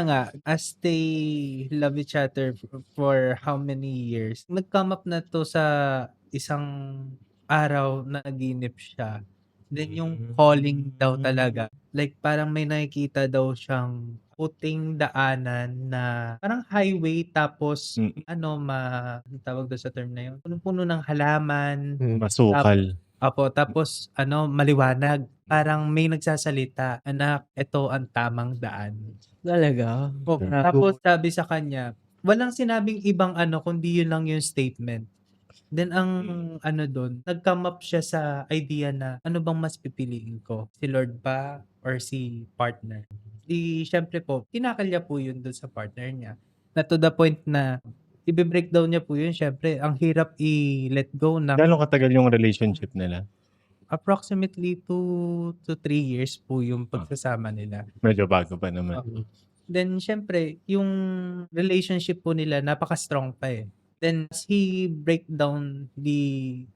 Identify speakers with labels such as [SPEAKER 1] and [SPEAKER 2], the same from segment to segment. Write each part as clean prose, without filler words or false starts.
[SPEAKER 1] nga, as they love each other for how many years, nag-come up na 'to sa isang araw na naginip siya. Then yung calling daw talaga, like parang may nakikita daw siyang puting daanan na parang highway tapos
[SPEAKER 2] Mm.
[SPEAKER 1] anong tawag dun sa term na yun, punong-puno ng halaman.
[SPEAKER 2] Masukal.
[SPEAKER 1] Opo, tapos maliwanag. Parang may nagsasalita, "Anak, ito ang tamang daan."
[SPEAKER 3] Talaga?
[SPEAKER 1] Tapos sabi sa kanya, walang sinabing ibang kundi yun lang yung statement. Then ang dun, nag-come up siya sa idea na, ano bang mas pipiliin ko, si Lord ba or si partner? Siyempre po, tinakal niya po yun dun sa partner niya. Na to the point na ibe-breakdown niya po yun, siyempre ang hirap i-let go na
[SPEAKER 2] Gaano katagal yung relationship nila?
[SPEAKER 1] approximately 2 to 3 years po yung pagsasama nila.
[SPEAKER 2] Medyo bago pa naman.
[SPEAKER 1] Then siyempre yung relationship po nila napaka-strong pa, eh. Then as he break down the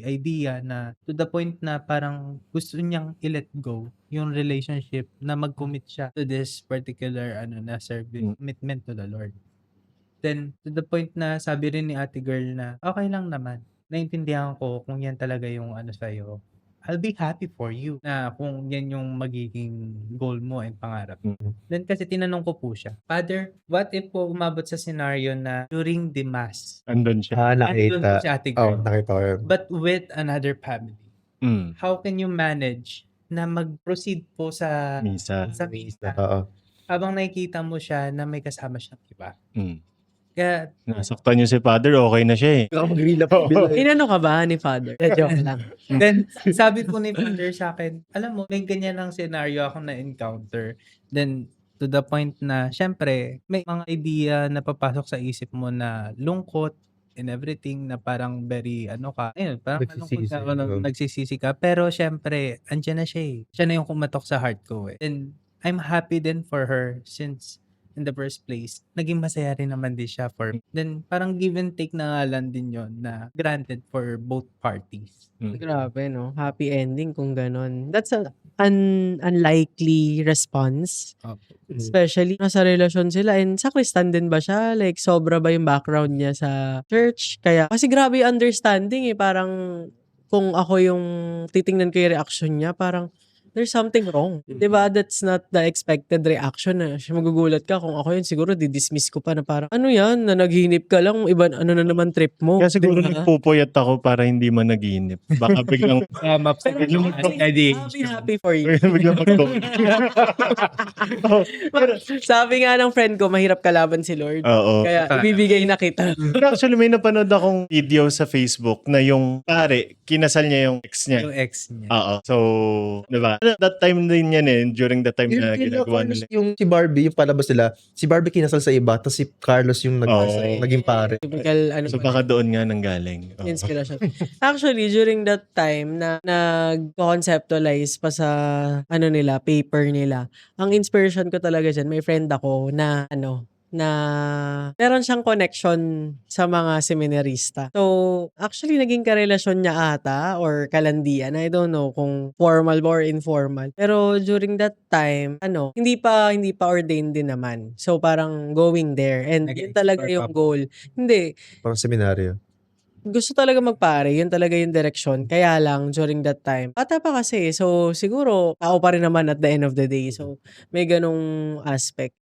[SPEAKER 1] idea na to the point na parang gusto niyang i-let go yung relationship na mag-commit siya to this particular service, commitment to the Lord. Then to the point na sabi rin ni ate girl na, "Okey lang naman, naintindihan ko kung yan talaga yung sa'yo. I'll be happy for you na kung yan yung magiging goal mo and pangarap." Then kasi tinanong ko po siya, "Father, what if po umabot sa scenario na during the mass,
[SPEAKER 2] Andun siya.
[SPEAKER 1] andun po
[SPEAKER 4] Nakita.
[SPEAKER 1] si ate
[SPEAKER 4] Oo,
[SPEAKER 1] girl,
[SPEAKER 4] nakita ko yun.
[SPEAKER 1] but with another family,
[SPEAKER 2] Mm.
[SPEAKER 1] how can you manage na mag-proceed po sa
[SPEAKER 2] Misa.
[SPEAKER 1] misa
[SPEAKER 4] Oo.
[SPEAKER 1] habang nakikita mo siya na may kasama siyang iba?"
[SPEAKER 2] Mm.
[SPEAKER 1] Kaya
[SPEAKER 2] Nasaktan yung si father, okey na siya, eh.
[SPEAKER 4] Mag-relapse bigla, eh.
[SPEAKER 3] Inano ka ba ni father? Joke lang.
[SPEAKER 1] Then sabi po ni father sa'kin, "Alam mo may ganyan ng scenario akong na-encounter." Then to the point na siyempre may mga idea na papasok sa isip mo na lungkot and everything na parang very ayun parang malungkot
[SPEAKER 4] Nagsisisi,
[SPEAKER 1] ka o
[SPEAKER 4] oo.
[SPEAKER 1] nagsisisi ka. Pero siyempre andiyan na siya, eh. Siya na yung kumatok sa heart ko, eh. And I'm happy din for her since in the first place, naging masaya rin naman din siya for then parang give and take na nga lang din yun na granted for both parties.
[SPEAKER 3] Grabe 'no, happy ending kung gano'n. That's unlikely response.
[SPEAKER 1] Opo.
[SPEAKER 3] Especially nasa relasyon sila and sakristan din ba siya? Like sobra ba yung background niya sa church? Kaya kasi grabe yung understanding, eh, parang kung ako yung titingnan ko yung reaksyon niya parang there's something wrong. 'Di ba? That's not the expected reaction, magugulat ka kung ako yun siguro di-dismiss ko pa na parang, "Ano 'yan, nanaginip ka lang, iba ano na naman trip mo."
[SPEAKER 2] Kaya siguro
[SPEAKER 3] 'Di ba?
[SPEAKER 2] nagpupuyat ako para hindi managinip. Baka biglang
[SPEAKER 1] Pero
[SPEAKER 3] happy for you.
[SPEAKER 2] biglang mag-go.
[SPEAKER 3] Sabi nga ng friend ko, mahirap kalaban si Lord.
[SPEAKER 2] Oo.
[SPEAKER 3] Kaya ibibigay na kita.
[SPEAKER 2] Pero actually may napanood akong video sa Facebook na yung pare, kinasal niya yung ex niya.
[SPEAKER 1] yung ex niya.
[SPEAKER 2] Oo. So, 'di ba? That time din yan, eh, during the time na
[SPEAKER 4] Yung
[SPEAKER 2] ginagawa nila.
[SPEAKER 4] yung si Barbie, yung palabas nila, si Barbie kinasal sa iba, tapos si Carlos yung naging pare.
[SPEAKER 3] Typical
[SPEAKER 2] So baka doon nga nanggaling. Oo.
[SPEAKER 3] inspiration. Actually, during that time na nag-conceptualize pa sa nila, paper nila, ang inspiration ko talaga diyan, may friend ako na na meron siyang connection sa mga seminarista. So, actually naging karelasyon niya ata or kalandian. I don't know kung formal ba or informal. Pero during that time, hindi pa ordained din naman. So, parang going there and yun talaga yung goal. Hindi,
[SPEAKER 4] Parang seminaryo.
[SPEAKER 3] gusto talaga magpare, yun talaga yung direksyon. Kaya lang, during that time, bata pa kasi. So, siguro, tao pa rin naman at the end of the day. So, may ganong aspect.